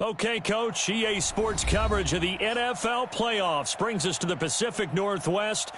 Okay, Coach, EA Sports coverage of the NFL playoffs brings us to the Pacific Northwest.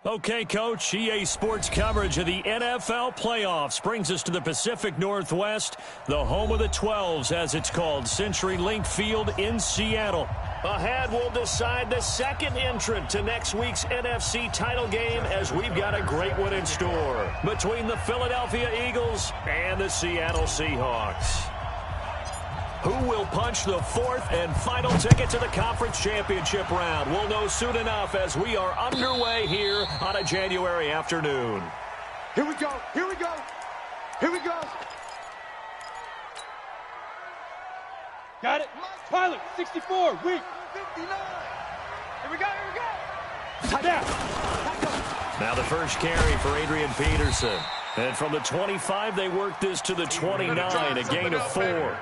Okay, Coach, EA Sports coverage of the NFL playoffs brings us to the Pacific Northwest, the home of the 12s, as it's called, CenturyLink Field in Seattle. Ahead, we'll decide the second entrant to next week's NFC title game, as we've got a great one in store between the Philadelphia Eagles and the Seattle Seahawks. Who will punch the fourth and final ticket to the conference championship round? We'll know soon enough as we are underway here on a January afternoon. Here we go. Here we go. Here we go. Got it. Pilot, 64, weak. 59. Here we go. Here we go. Touchdown. Now the first carry for Adrian Peterson. And from the 25, they work this to the 29, a gain of 4.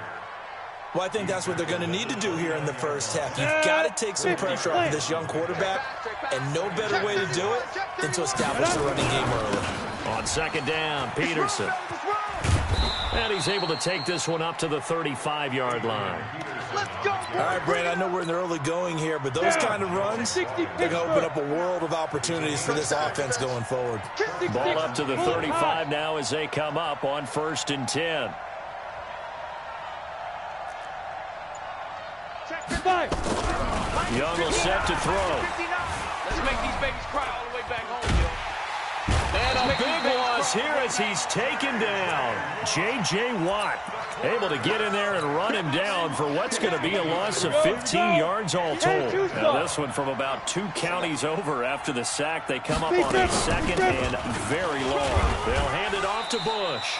Well, I think that's what they're going to need to do here in the first half. You've got to take some pressure off of this young quarterback, and no better way to do it than to establish the running game early. On second down, Peterson. And he's able to take this one up to the 35-yard line. All right, Brad, I know we're in the early going here, but those kind of runs, they're going to open up a world of opportunities for this offense going forward. Ball up to the 35 now as they come up on 1st and 10. Young will set to throw. Let's make these babies cry all the way back home, yo. And a big loss here as he's taken down. J.J. Watt able to get in there and run him down for what's going to be a loss of 15 yards all told. Now this one from about 2 counties over after the sack. They come up on a 2nd and very long. They'll hand it off to Bush.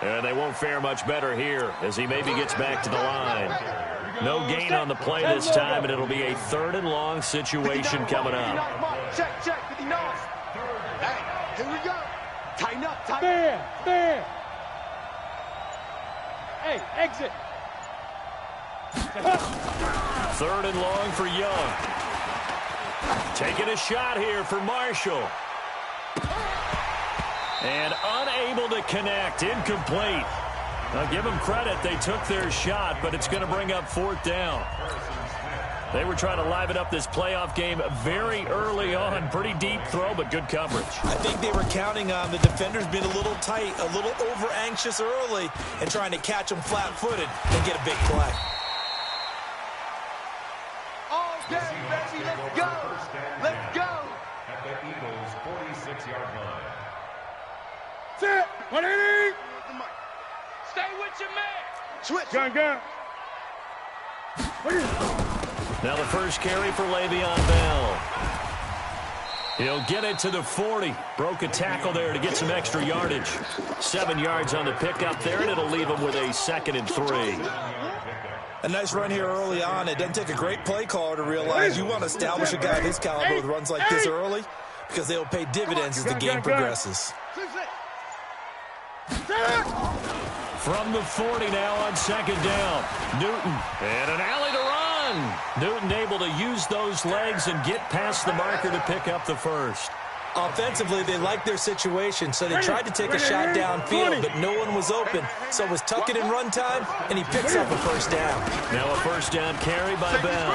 And they won't fare much better here as he maybe gets back to the line. No gain on the play this time, and it'll be a 3rd and long situation coming up. Check, 59. Hey, here we go. Tighten up, tighten up. Fair. Hey, exit. 3rd and long for Young. Taking a shot here for Marshall. And unable to connect. Incomplete. Now, give them credit. They took their shot, but it's going to bring up 4th down. They were trying to liven up this playoff game very early on. Pretty deep throw, but good coverage. I think they were counting on the defenders being a little tight, a little over-anxious early, and trying to catch them flat-footed and get a big play. All day, baby, let's go. Let's go. At the Eagles' 46-yard line. Set. 180. Stay with your man. Switch. Gun. Now the first carry for Le'Veon Bell. He'll get it to the 40. Broke a tackle there to get some extra yardage. 7 yards on the pickup there, and it'll leave him with a 2nd and 3. A nice run here early on. It doesn't take a great play caller to realize you want to establish a guy of his caliber with runs like this early because they'll pay dividends as the game progresses. From the 40 now on 2nd down. Newton, and an alley to run. Newton able to use those legs and get past the marker to pick up the 1st. Offensively, they liked their situation, so they tried to take a shot downfield, but no one was open. So it was tuck it in run time, and he picks up a 1st down. Now a 1st down carry by Bell.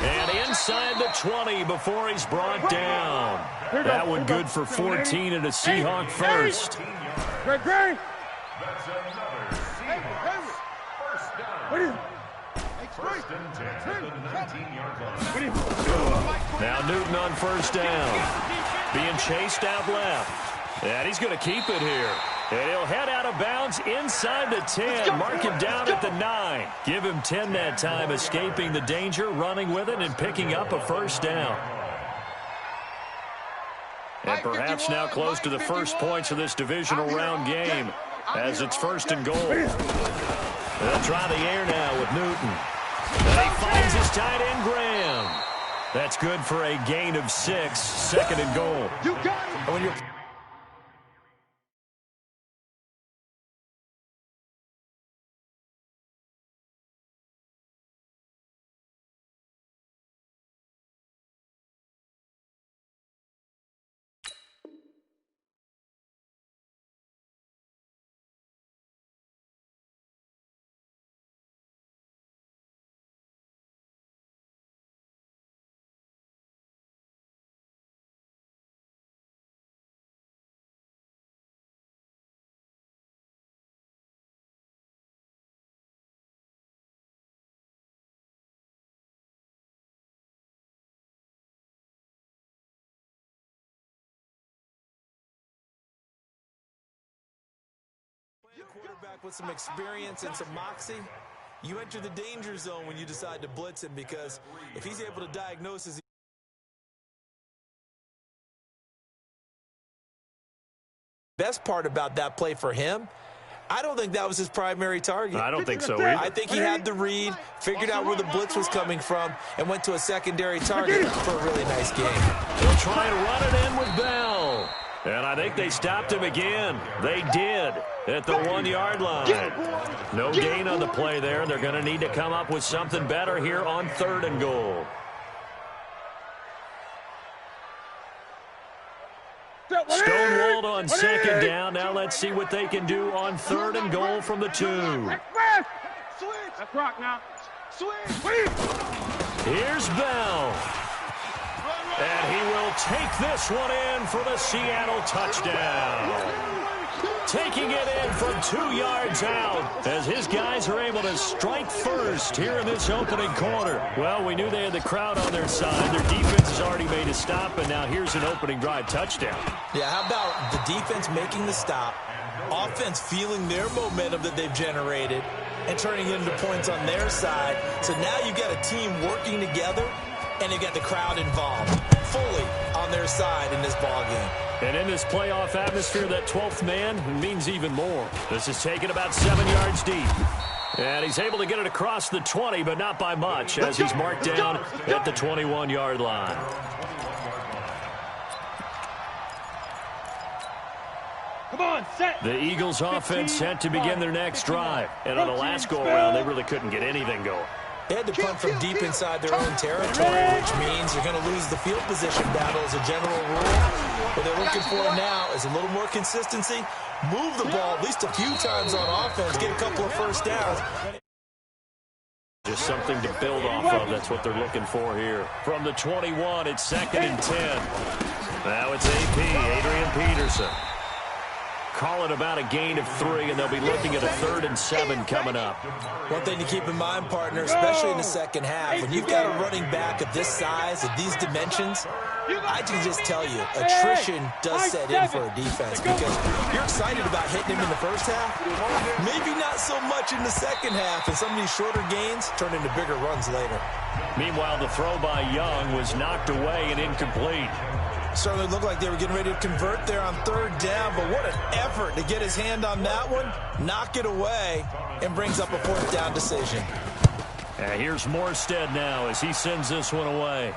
And inside the 20 before he's brought down. That one good for 14 and a Seahawk 1st. Great. That's another Seahawks first down. First and 10 at the 19-yard line. Now Newton on 1st down. Being chased out left. And he's going to keep it here. And he'll head out of bounds inside the 10. Mark him down at the 9. Give him 10 that time, escaping the danger, running with it, and picking up a 1st down. And perhaps now close to the first points of this divisional round game as it's 1st and goal. They'll try the air now with Newton. And he finds his tight end, Graham. That's good for a gain of 6, 2nd and goal. You got it. When you're quarterback with some experience and some moxie, you enter the danger zone when you decide to blitz him, because if he's able to diagnose his best part about that play for him, I don't think that was his primary target. I don't think so either. I think he had the read, figured out where the blitz was coming from, and went to a secondary target for a really nice game. He'll try and run it in with Bell. And I think they stopped him again. They did at the 1-yard line. No gain on the play there. They're going to need to come up with something better here on 3rd and goal. Stonewalled on 2nd down. Now let's see what they can do on 3rd and goal from the 2. Let's rock now. Here's Bell. And he will take this one in for the Seattle touchdown. Taking it in from 2 yards out as his guys are able to strike first here in this opening quarter. Well, we knew they had the crowd on their side. Their defense has already made a stop, and now here's an opening drive touchdown. Yeah, how about the defense making the stop, offense feeling their momentum that they've generated, and turning it into points on their side. So now you've got a team working together, and they've got the crowd involved fully on their side in this ballgame. And in this playoff atmosphere, that 12th man means even more. This is taken about 7 yards deep. And he's able to get it across the 20, but not by much, as he's marked down at the 21-yard line. Come on, set. The Eagles offense set to begin their next drive. And on the last go-around, they really couldn't get anything going. They had to punt from deep inside their own territory, which means you're going to lose the field position battle as a general rule. What they're looking for now is a little more consistency, move the ball at least a few times on offense, get a couple of first downs. Just something to build off of. That's what they're looking for here. From the 21, it's 2nd and 10. Now it's AP, Adrian Peterson. Call it about a gain of 3, and they'll be looking at a 3rd and 7 coming up. One thing to keep in mind, partner, especially in the second half, when you've got a running back of this size, of these dimensions, I can just tell you, attrition does set in for a defense because you're excited about hitting him in the first half, maybe not so much in the second half, and some of these shorter gains turn into bigger runs later. Meanwhile, the throw by Young was knocked away and incomplete. Certainly looked like they were getting ready to convert there on 3rd down, but what an effort to get his hand on that one, knock it away, and brings up a 4th down decision. And here's Morstead now as he sends this one away.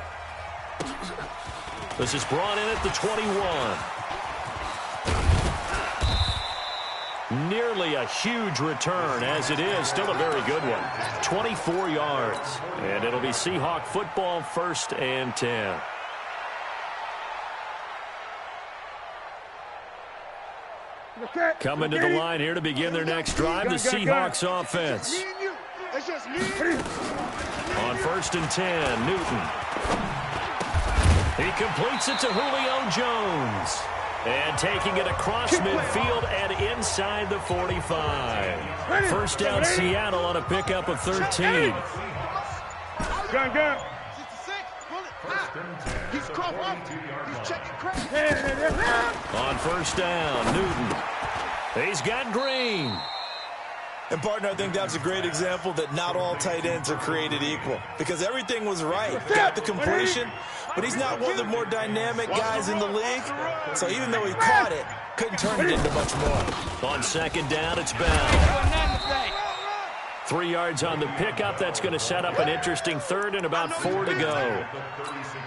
This is brought in at the 21. Nearly a huge return, as it is. Still a very good one. 24 yards. And it'll be Seahawk football, 1st and 10. Coming to the line here to begin their next drive, the Seahawks offense. On 1st and 10, Newton. He completes it to Julio Jones. And taking it across midfield and inside the 45. 1st down Seattle on a pickup of 13. On 1st down, Newton. He's got Green. And, partner, I think that's a great example that not all tight ends are created equal because everything was right. Got the completion, but he's not one of the more dynamic guys in the league. So even though he caught it, couldn't turn it into much more. On 2nd down, it's Bell. 3 yards on the pickup. That's going to set up an interesting 3rd and about 4 to go.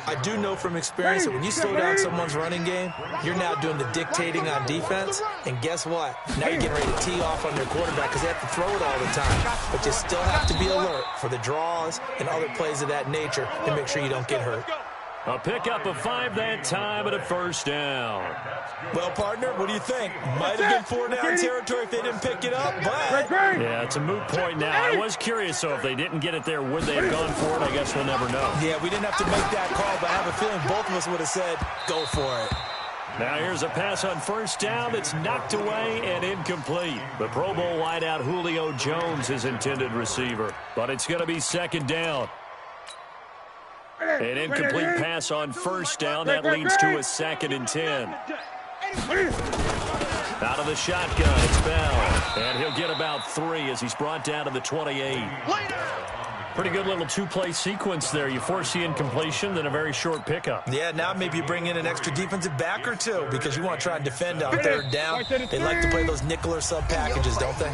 I do know from experience that when you slow down someone's running game, you're now doing the dictating on defense. And guess what? Now you're getting ready to tee off on their quarterback because they have to throw it all the time. But you still have to be alert for the draws and other plays of that nature to make sure you don't get hurt. A pickup of 5 that time and a 1st down. Well, partner, what do you think? Might have been 4-down territory if they didn't pick it up, but... Yeah, it's a moot point now. I was curious, so if they didn't get it there, would they have gone for it? I guess we'll never know. Yeah, we didn't have to make that call, but I have a feeling both of us would have said, go for it. Now here's a pass on 1st down that's knocked away and incomplete. The Pro Bowl wideout Julio Jones is intended receiver, but it's going to be 2nd down. An incomplete pass on 1st down. That leads to a 2nd and 10. Out of the shotgun, it's Bell. And he'll get about 3 as he's brought down to the 28. Pretty good little two-play sequence there. You force the incompletion, then a very short pickup. Yeah, now maybe you bring in an extra defensive back or two because you want to try and defend on third down. They like to play those nickel or sub packages, don't they?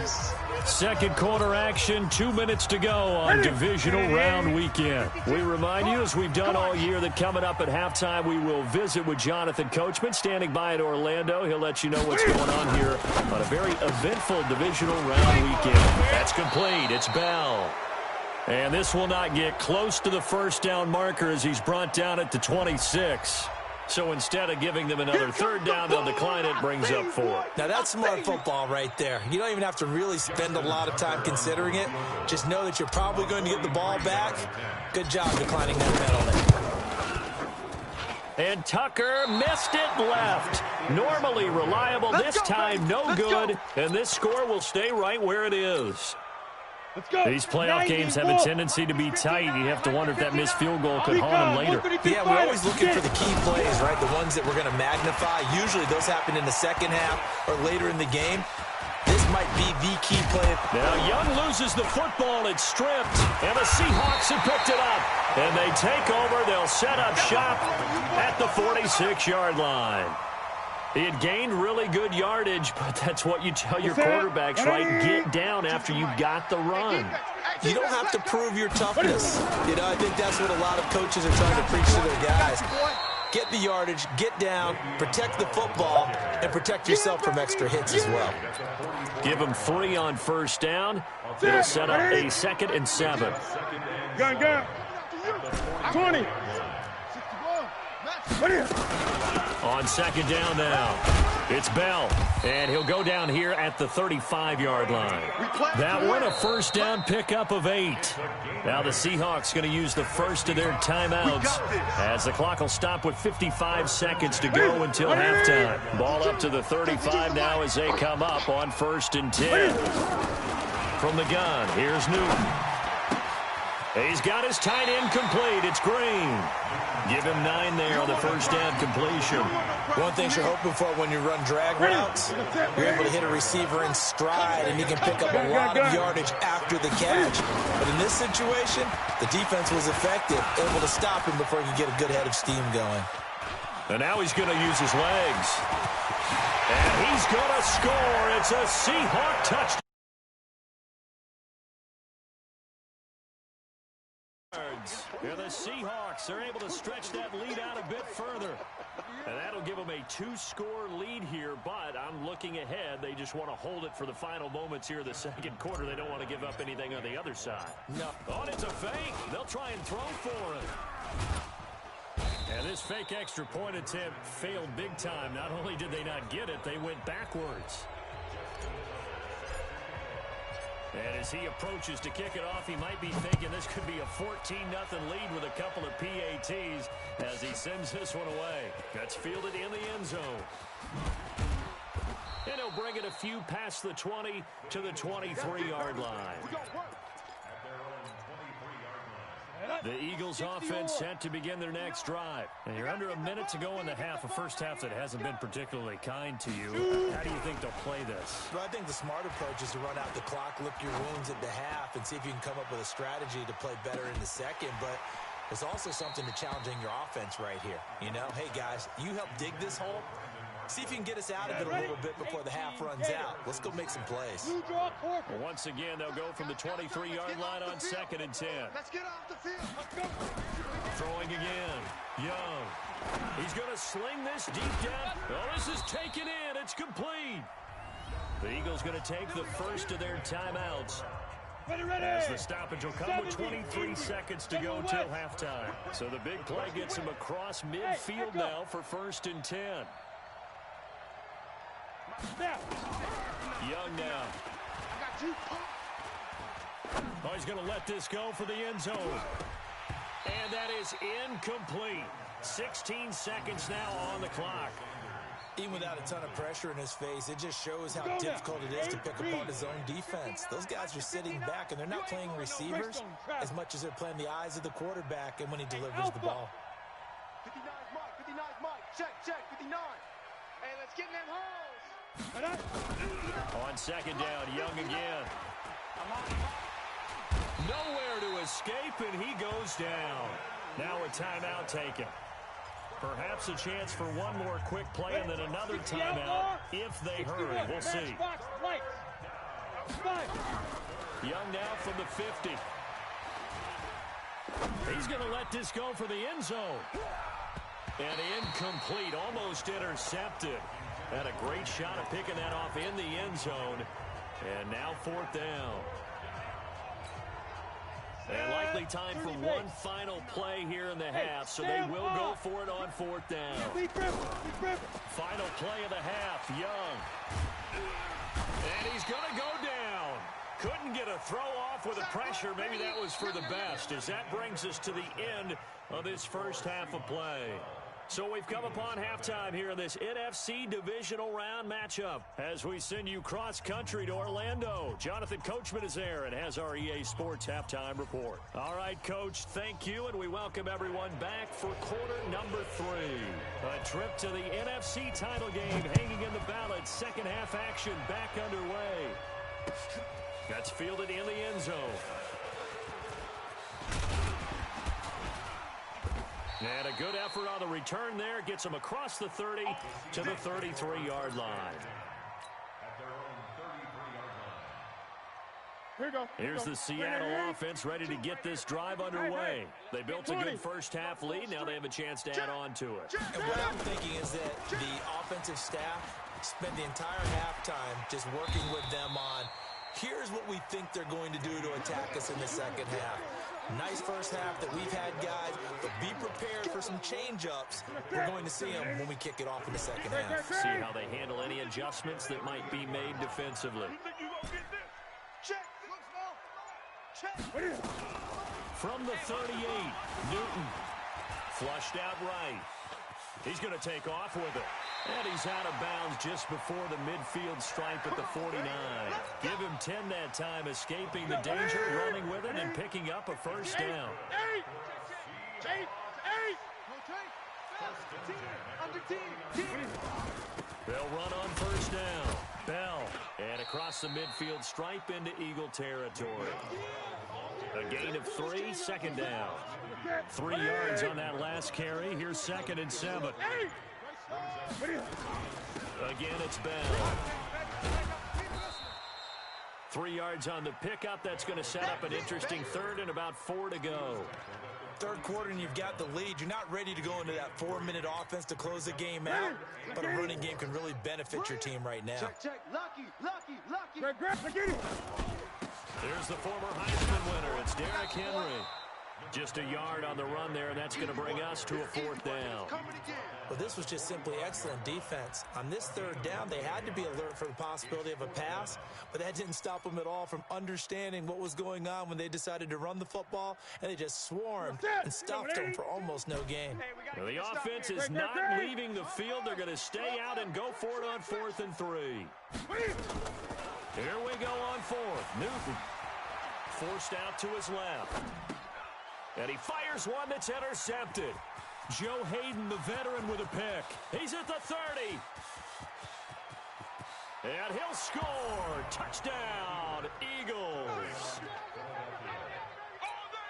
Second quarter action, 2 minutes to go on divisional round weekend. We remind you, as we've done all year, that coming up at halftime, we will visit with Jonathan Coachman, standing by in Orlando. He'll let you know what's going on here on a very eventful divisional round weekend. That's complete. It's Bell. And this will not get close to the first down marker as he's brought down at the 26. So instead of giving them another third down, they'll decline it, brings up 4. Now, that's smart football right there. You don't even have to really spend a lot of time considering it. Just know that you're probably going to get the ball back. Good job declining that penalty. And Tucker missed it left. Normally reliable, this time no good. And this score will stay right where it is. These playoff games have a tendency to be tight. You have to wonder if that missed field goal could haunt them later. Yeah, we're always looking for the key plays, right? The ones that we're going to magnify. Usually those happen in the second half or later in the game. This might be the key play. Now Young loses the football. It's stripped. And the Seahawks have picked it up. And they take over. They'll set up shop at the 46-yard line. He had gained really good yardage, but that's what you tell your quarterbacks, right? Get down after you got the run. You don't have to prove your toughness. You know, I think that's what a lot of coaches are trying to preach to their guys. Get the yardage, get down, protect the football, and protect yourself from extra hits as well. Give them 3 on first down. It'll set up a 2nd and 7. Gun. 20. On second down now, it's Bell, and he'll go down here at the 35-yard line. That one, a first down pickup of 8. Now the Seahawks going to use the first of their timeouts as the clock will stop with 55 seconds to go until halftime. Ball up to the 35 now as they come up on 1st and 10. From the gun, here's Newton. He's got his tight end complete. It's Green. Give him 9 there on the first down completion. One thing you're hoping for when you run drag routes, you're able to hit a receiver in stride, and you can pick up a lot of yardage after the catch. But in this situation, the defense was effective, able to stop him before he could get a good head of steam going. And now he's going to use his legs. And he's going to score. It's a Seahawk touchdown. Yeah, the Seahawks are able to stretch that lead out a bit further. And that'll give them a 2-score lead here, but I'm looking ahead. They just want to hold it for the final moments here of the second quarter. They don't want to give up anything on the other side. No. Oh, it's a fake. They'll try and throw for it. And this fake extra point attempt failed big time. Not only did they not get it, they went backwards. And as he approaches to kick it off, he might be thinking this could be a 14-0 lead with a couple of PATs as he sends this one away. That's fielded in the end zone. And he'll bring it a few past the 20 to the 23-yard line. The Eagles offense set to begin their next drive. And you're under a minute to go in the half, a first half that hasn't been particularly kind to you. How do you think they'll play this? Well, I think the smart approach is to run out the clock, lick your wounds at the half, and see if you can come up with a strategy to play better in the second. But there's also something to challenging your offense right here. You know, hey, guys, you help dig this hole. See if you can get us out of it a little bit before the half runs out. Let's go make some plays. Well, once again, they'll go from the 23-yard line on 2nd and 10. Let's get off the field. Let's go. Throwing again. Young. He's going to sling this deep down. Oh, this is taken in. It's complete. The Eagles going to take the first of their timeouts. As the stoppage will come with 23 seconds to go till halftime. So the big play gets him across midfield now for 1st and 10. Young now. Oh, he's going to let this go for the end zone. And that is incomplete. 16 seconds now on the clock. Even without a ton of pressure in his face, it just shows how difficult it is to pick apart his own defense. Those guys are sitting back, and they're not playing receivers as much as they're playing the eyes of the quarterback and when he delivers the ball. 59 Mike, 59 Mike. Check, 59. Hey, let's get in them holes. On second down, Young again. Nowhere to escape, and he goes down. Now a timeout taken. Perhaps a chance for one more quick play and then another timeout if they hurry. We'll see. Young now from the 50. He's going to let this go for the end zone. And incomplete, almost intercepted. Had a great shot at picking that off in the end zone. And now fourth down. And likely time for one final play here in the half, so they will go for it on fourth down. Final play of the half, Young. And he's going to go down. Couldn't get a throw off with the pressure. Maybe that was for the best, as that brings us to the end of this first half of play. So we've come upon halftime here in this NFC divisional round matchup as we send you cross-country to Orlando. Jonathan Coachman is there and has our EA Sports halftime report. All right, Coach, thank you, and we welcome everyone back for quarter number 3. A trip to the NFC title game hanging in the balance. Second half action back underway. That's fielded in the end zone. And a good effort on the return there. Gets him across the 30 to the 33-yard line. Here's the Seattle offense ready to get this drive underway. They built a good first half lead. Now they have a chance to add on to it. And what I'm thinking is that the offensive staff spent the entire halftime just working with them on, here's what we think they're going to do to attack us in the second half. Nice first half that we've had, guys, but be prepared for some change-ups. We're going to see them when we kick it off in the second half. See how they handle any adjustments that might be made defensively. From the 38, Newton flushed out right. He's going to take off with it. And he's out of bounds just before the midfield stripe at the 49. Give him 10 that time, escaping the danger, running with it, and picking up a first down. They'll run on first down. Bell, and across the midfield stripe into Eagle territory. A gain of 3, second down. 3 yards on that last carry. Here's 2nd and 7. Again, it's Bell. 3 yards on the pickup. That's going to set up an interesting third and about 4 to go. Third quarter and you've got the lead. You're not ready to go into that 4-minute offense to close the game out, but a running game can really benefit your team right now. There's the former Heisman winner. It's Derrick Henry. Just a yard on the run there, and that's going to bring us to a 4th down. Well, this was just simply excellent defense. On this 3rd down, they had to be alert for the possibility of a pass, but that didn't stop them at all from understanding what was going on when they decided to run the football, and they just swarmed and stuffed them for almost no gain. Well, the offense is not leaving the field. They're going to stay out and go for it on 4th and 3. Here we go on 4th. Newton forced out to his left. And he fires one that's intercepted. Joe Hayden, the veteran, with a pick. He's at the 30. And he'll score. Touchdown, Eagles.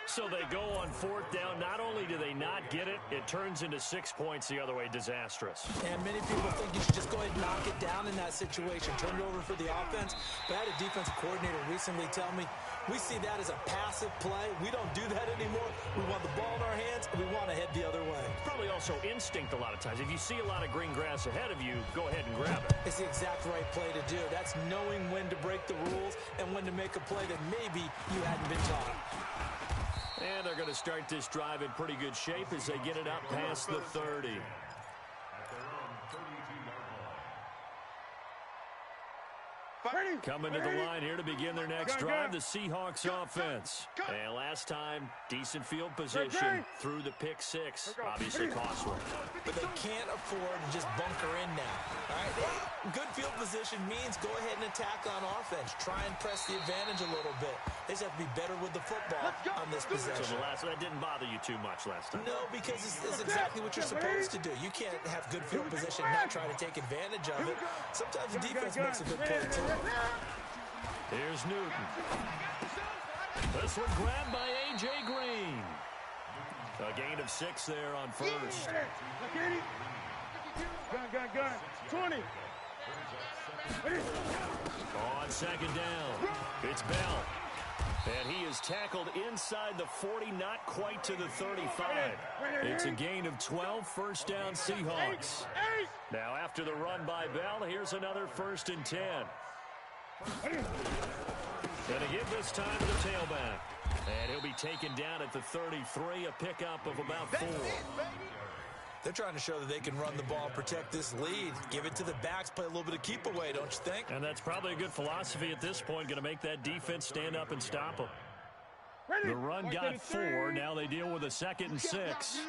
So they go on 4th down. Not only do they not get it, it turns into 6 points the other way. Disastrous. And many people think you should just go ahead and knock it down in that situation. Turn it over for the offense. But I had a defensive coordinator recently tell me, we see that as a passive play. We don't do that anymore. We want the ball in our hands, and we want to head the other way. Probably also instinct a lot of times. If you see a lot of green grass ahead of you, go ahead and grab it. It's the exact right play to do. That's knowing when to break the rules and when to make a play that maybe you hadn't been taught. And they're going to start this drive in pretty good shape as they get it up past the 30. Coming to the line here to begin their next drive, the Seahawks offense. And last time, decent field position through the pick 6. Obviously costly. But they can't afford to just bunker in now. All right? Good field position means go ahead and attack on offense. Try and press the advantage a little bit. They just have to be better with the football on this possession. So that didn't bother you too much last time? No, because it's exactly what you're supposed to do. You can't have good field position and not try to take advantage of it. Sometimes the defense makes a good play, too. Here's Newton. This one grabbed by A.J. Green. A gain of 6 there on first. Gun. 20. On second down, it's Bell. And he is tackled inside the 40, not quite to the 35. It's a gain of 12, first down Seahawks. Now after the run by Bell, here's another 1st and 10. And to give this time to the tailback. And he'll be taken down at the 33, a pickup of about 4. They're trying to show that they can run the ball and protect this lead. Give it to the backs, play a little bit of keep away, don't you think? And that's probably a good philosophy at this point, going to make that defense stand up and stop them. The run got 4. Now they deal with a 2nd and 6.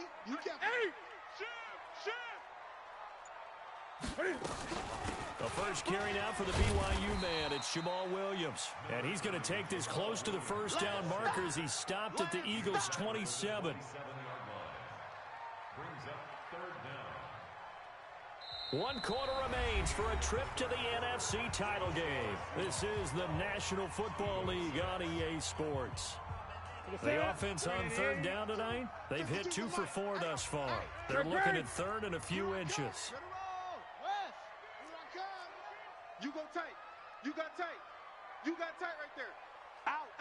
The first carry now for the BYU man. It's Jamal Williams. And he's going to take this close to the first down marker as he's stopped at the Eagles' 27. Brings up 3rd down. 1 quarter remains for a trip to the NFC title game. This is the National Football League on EA Sports. The offense on 3rd down tonight, they've hit 2 for 4 thus far. They're looking at 3rd and a few inches. You go tight. You got tight. You got tight right there. Out.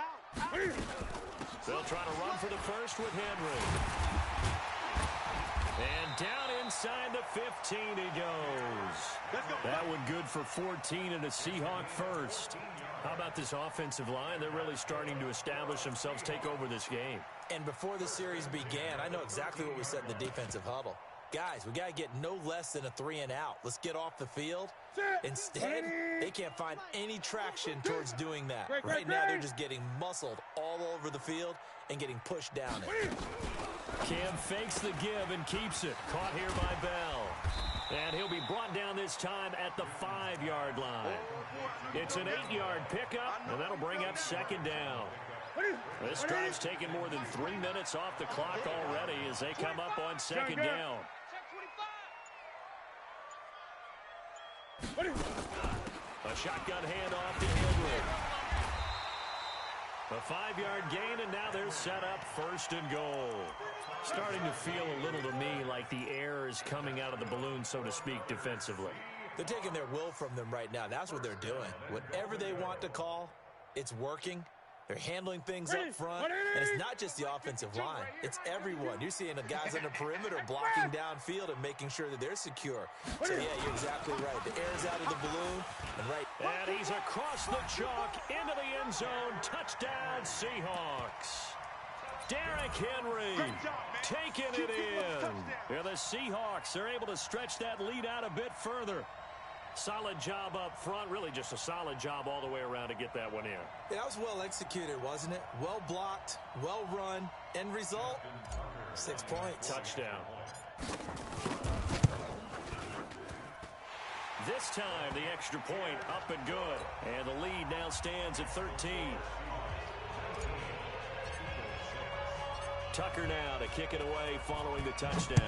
They'll try to run for the first with Henry. And down inside the 15 he goes. That one good for 14 and a Seahawk first. How about this offensive line? They're really starting to establish themselves, take over this game. And before the series began, I know exactly what we said in the defensive huddle. Guys, we got to get no less than a 3 and out. Let's get off the field. Instead, they can't find any traction towards doing that. Right now, they're just getting muscled all over the field and getting pushed down it. Cam fakes the give and keeps it. Caught here by Bell. And he'll be brought down this time at the 5-yard line. It's an 8-yard pickup, and that'll bring up 2nd down. This drive's taken more than 3 minutes off the clock already as they come up on 2nd down. A shotgun handoff to Henry. A 5-yard gain, and now they're set up 1st and goal. Starting to feel a little to me like the air is coming out of the balloon, so to speak, defensively. They're taking their will from them right now. That's what they're doing. Whatever they want to call, it's working. They're handling things up front, and it's not just the offensive line. It's everyone. You're seeing the guys on the perimeter blocking downfield and making sure that they're secure. So, yeah, you're exactly right. The air's out of the balloon. And he's across the chalk into the end zone. Touchdown, Seahawks. Derrick Henry taking it in. Yeah, the Seahawks are able to stretch that lead out a bit further. Solid job up front. Really just a solid job all the way around to get that one in. Yeah, that was well executed, wasn't it? Well blocked, well run. End result, 6 points. Touchdown. This time, the extra point up and good. And the lead now stands at 13. Tucker now to kick it away following the touchdown.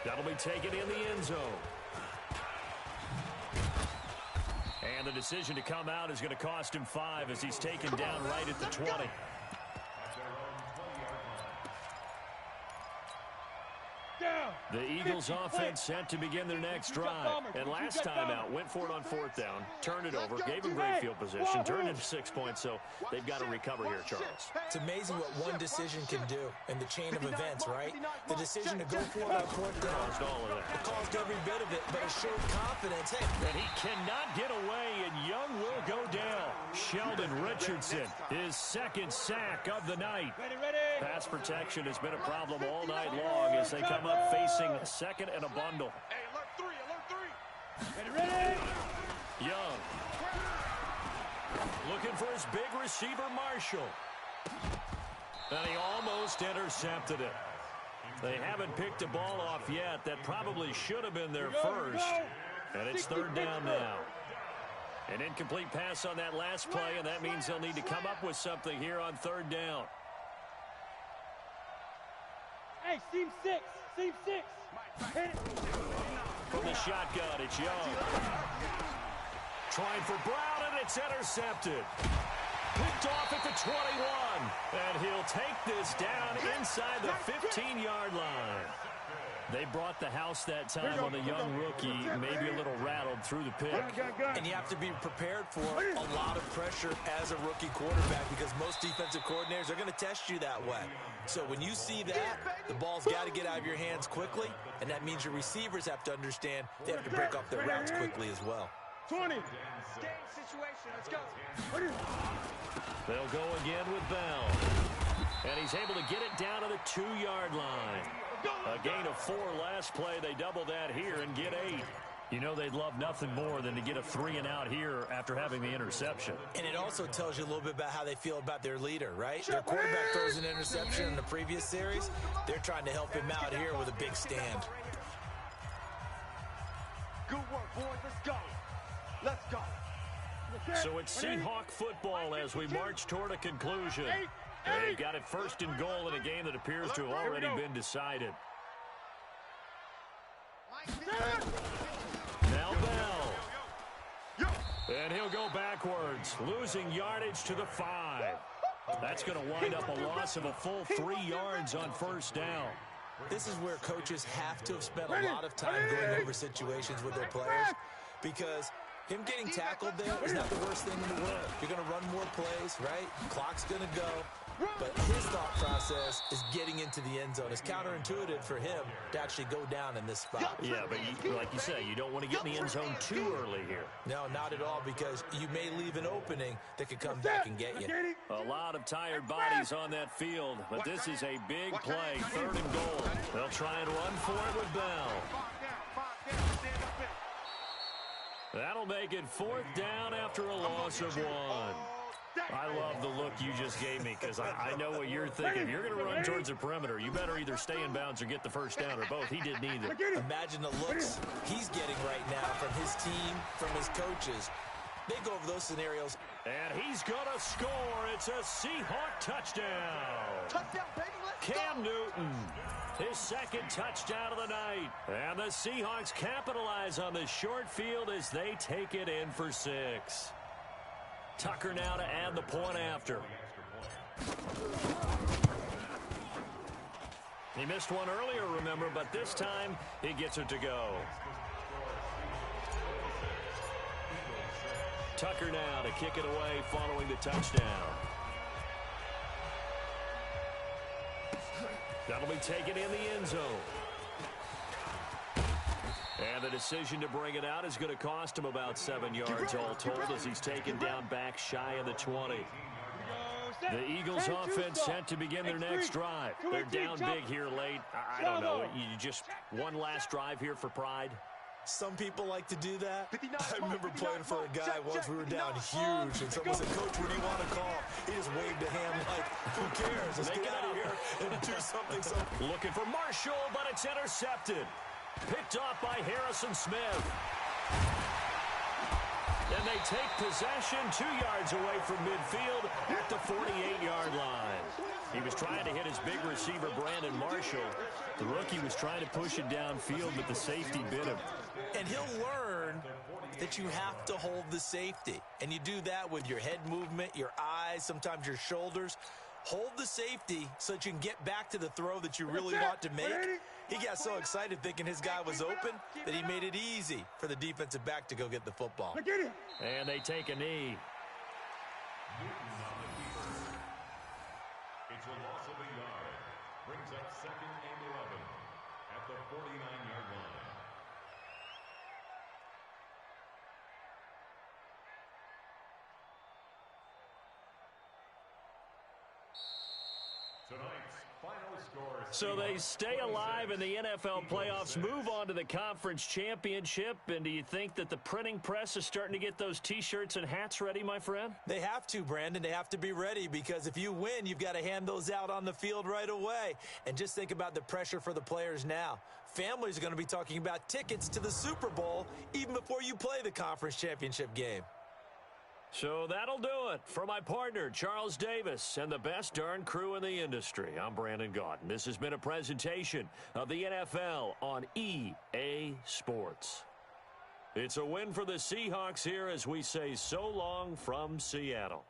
That'll be taken in the end zone. And the decision to come out is going to cost him 5 as he's taken down right at the 20. The Eagles offense set to begin their next drive. And last time out, went for it on 4th down, turned it over, gave him great field position, turned into 6 points, so they've got to recover here, Charles. It's amazing what one decision can do in the chain of events, right? The decision to go for it on 4th down. Caused all of that. It caused every bit of it, but it showed confidence. Hey, and he cannot get away, and Young will go down. Sheldon Richardson, his 2nd sack of the night. Pass protection has been a problem all night long as they come up facing a 2nd and a bundle. Hey, alert 3, alert 3. Ready? Young. Looking for his big receiver, Marshall. And he almost intercepted it. They haven't picked a ball off yet. That probably should have been their first. And it's 3rd down now. An incomplete pass on that last play, and that means they'll need to come up with something here on 3rd down. Hey, seam 6. Seam 6. From the shotgun, it's Young. trying for Brown, and it's intercepted. Picked off at the 21. And he'll take this down inside the 15-yard line. They brought the house that time on the young rookie, maybe a little rattled through the pick. And you have to be prepared for a lot of pressure as a rookie quarterback because most defensive coordinators are going to test you that way. So when you see that, the ball's got to get out of your hands quickly, and that means your receivers have to understand they have to break off their routes quickly as well. 20. Game situation. Let's go. They'll go again with Bell. And he's able to get it down to the 2-yard line. A gain of 4 last play. They double that here and get 8. You know they'd love nothing more than to get a 3-and-out here after having the interception. And it also tells you a little bit about how they feel about their leader, right? Their quarterback throws an interception in the previous series. They're trying to help him out here with a big stand. Good work, boys. Let's go. Let's go. So it's Seahawk football as we march toward a conclusion. They've got it 1st and goal in a game that appears to have already been decided. Now Bell. And he'll go backwards, losing yardage to the 5. That's going to wind up a loss of a full 3 yards on 1st down. This is where coaches have to have spent a lot of time going over situations with their players because him getting tackled there is not the worst thing in the world. You're going to run more plays, right? Clock's going to go. But his thought process is getting into the end zone. It's counterintuitive for him to actually go down in this spot. Yeah, but like you say, you don't want to get in the end zone too early here. No, not at all, because you may leave an opening that could come back and get you. A lot of tired bodies on that field, but this is a big play, 3rd and goal. They'll try and run for it with Bell. That'll make it 4th down after a loss of 1. I love the look you just gave me because I know what you're thinking. If you're going to run towards the perimeter, you better either stay in bounds or get the 1st down, or both. He did neither. Imagine the looks he's getting right now from his team, from his coaches. They go over those scenarios. And he's going to score. It's a Seahawk touchdown. Touchdown, baby. Let's Cam Newton, his 2nd touchdown of the night. And the Seahawks capitalize on the short field as they take it in for 6. Tucker now to add the point after. He missed one earlier, remember, but this time he gets it to go. Tucker now to kick it away following the touchdown. That'll be taken in the end zone. And the decision to bring it out is going to cost him about 7 yards all told as he's taken down back shy of the 20. The Eagles offense set to begin their next drive. They're down big here late. I don't know. You just one last drive here for pride? Some people like to do that. I remember playing for a guy once. We were down huge, and someone said, "Coach, what do you want to call?" He just waved a hand like, "Who cares? Let's get out of here and do something." Looking for Marshall, but it's intercepted. Picked off by Harrison Smith. And they take possession 2 yards away from midfield at the 48-yard line. He was trying to hit his big receiver, Brandon Marshall. The rookie was trying to push it downfield, but the safety bit him. And he'll learn that you have to hold the safety. And you do that with your head movement, your eyes, sometimes your shoulders. Hold the safety so that you can get back to the throw that you really want to make. He got so excited thinking his guy was open that he made it easy for the defensive back to go get the football. And they take a knee. It's a loss of a yard. Brings up 2nd and 11 at the 49-yard line. Tonight's final score. So they stay alive in the NFL playoffs, move on to the conference championship. And do you think that the printing press is starting to get those T-shirts and hats ready, my friend? They have to, Brandon. They have to be ready because if you win, you've got to hand those out on the field right away. And just think about the pressure for the players now. Families are going to be talking about tickets to the Super Bowl even before you play the conference championship game. So that'll do it. For my partner, Charles Davis, and the best darn crew in the industry, I'm Brandon Gaudin. This has been a presentation of the NFL on EA Sports. It's a win for the Seahawks here as we say so long from Seattle.